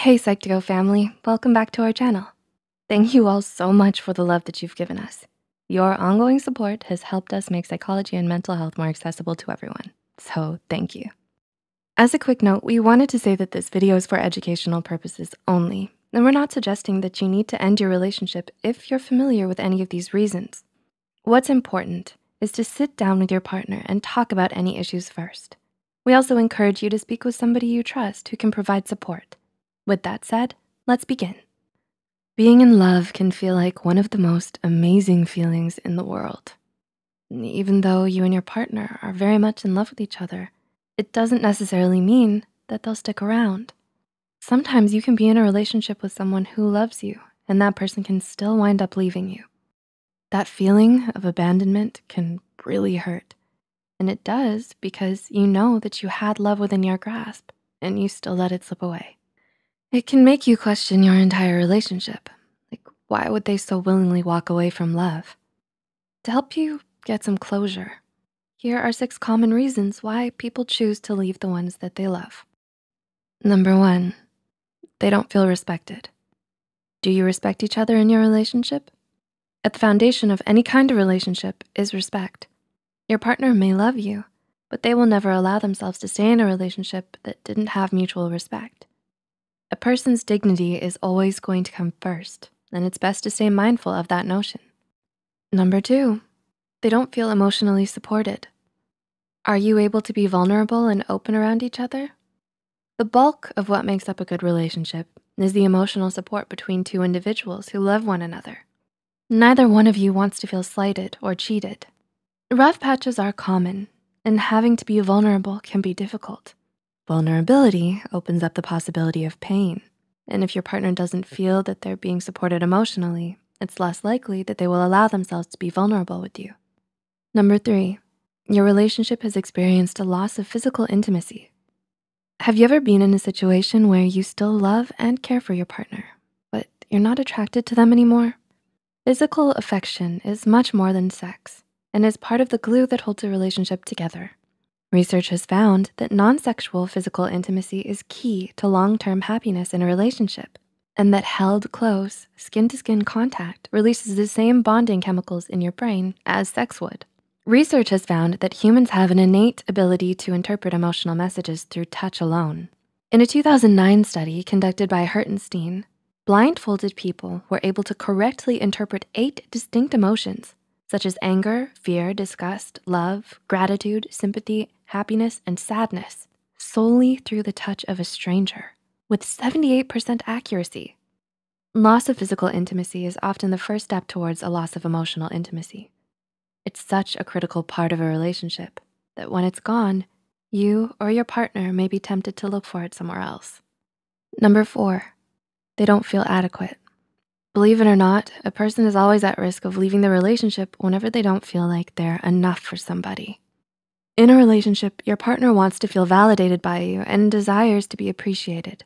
Hey Psych2Go family, welcome back to our channel. Thank you all so much for the love that you've given us. Your ongoing support has helped us make psychology and mental health more accessible to everyone, so thank you. As a quick note, we wanted to say that this video is for educational purposes only, and we're not suggesting that you need to end your relationship if you're familiar with any of these reasons. What's important is to sit down with your partner and talk about any issues first. We also encourage you to speak with somebody you trust who can provide support. With that said, let's begin. Being in love can feel like one of the most amazing feelings in the world. Even though you and your partner are very much in love with each other, it doesn't necessarily mean that they'll stick around. Sometimes you can be in a relationship with someone who loves you, and that person can still wind up leaving you. That feeling of abandonment can really hurt. And it does because you know that you had love within your grasp and you still let it slip away. It can make you question your entire relationship. Like, why would they so willingly walk away from love? To help you get some closure, here are 6 common reasons why people choose to leave the ones that they love. Number 1, they don't feel respected. Do you respect each other in your relationship? At the foundation of any kind of relationship is respect. Your partner may love you, but they will never allow themselves to stay in a relationship that didn't have mutual respect. A person's dignity is always going to come first, and it's best to stay mindful of that notion. Number 2, they don't feel emotionally supported. Are you able to be vulnerable and open around each other? The bulk of what makes up a good relationship is the emotional support between two individuals who love one another. Neither one of you wants to feel slighted or cheated. Rough patches are common, and having to be vulnerable can be difficult. Vulnerability opens up the possibility of pain, and if your partner doesn't feel that they're being supported emotionally, it's less likely that they will allow themselves to be vulnerable with you. Number 3, your relationship has experienced a loss of physical intimacy. Have you ever been in a situation where you still love and care for your partner, but you're not attracted to them anymore? Physical affection is much more than sex and is part of the glue that holds a relationship together. Research has found that non-sexual physical intimacy is key to long-term happiness in a relationship, and that held close, skin-to-skin contact releases the same bonding chemicals in your brain as sex would. Research has found that humans have an innate ability to interpret emotional messages through touch alone. In a 2009 study conducted by Hertenstein, blindfolded people were able to correctly interpret 8 distinct emotions, such as anger, fear, disgust, love, gratitude, sympathy, happiness, and sadness, solely through the touch of a stranger with 78% accuracy. Loss of physical intimacy is often the first step towards a loss of emotional intimacy. It's such a critical part of a relationship that when it's gone, you or your partner may be tempted to look for it somewhere else. Number 4, they don't feel adequate. Believe it or not, a person is always at risk of leaving the relationship whenever they don't feel like they're enough for somebody. In a relationship, your partner wants to feel validated by you and desires to be appreciated.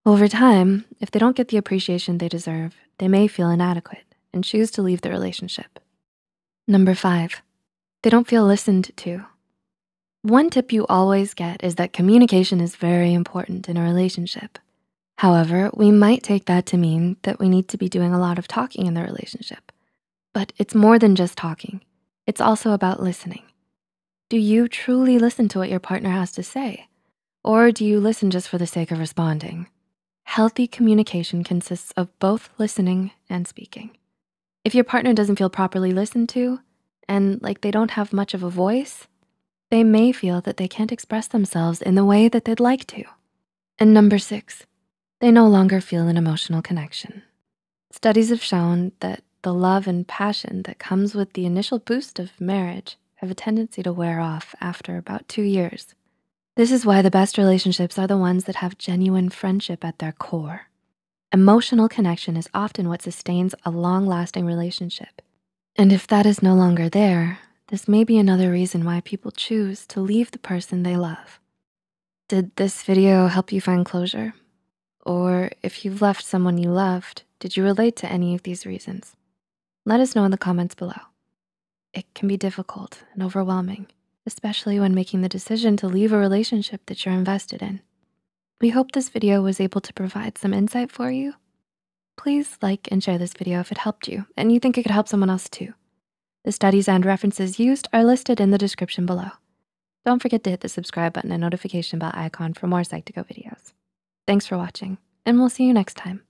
Over time, if they don't get the appreciation they deserve, they may feel inadequate and choose to leave the relationship. Number 5, they don't feel listened to. One tip you always get is that communication is very important in a relationship. However, we might take that to mean that we need to be doing a lot of talking in the relationship. But it's more than just talking. It's also about listening. Do you truly listen to what your partner has to say? Or do you listen just for the sake of responding? Healthy communication consists of both listening and speaking. If your partner doesn't feel properly listened to, and like they don't have much of a voice, they may feel that they can't express themselves in the way that they'd like to. And number 6, they no longer feel an emotional connection. Studies have shown that the love and passion that comes with the initial boost of marriage have a tendency to wear off after about 2 years. This is why the best relationships are the ones that have genuine friendship at their core. Emotional connection is often what sustains a long-lasting relationship. And if that is no longer there, this may be another reason why people choose to leave the person they love. Did this video help you find closure? Or if you've left someone you loved, did you relate to any of these reasons? Let us know in the comments below. It can be difficult and overwhelming, especially when making the decision to leave a relationship that you're invested in. We hope this video was able to provide some insight for you. Please like and share this video if it helped you and you think it could help someone else too. The studies and references used are listed in the description below. Don't forget to hit the subscribe button and notification bell icon for more Psych2Go videos. Thanks for watching, and we'll see you next time.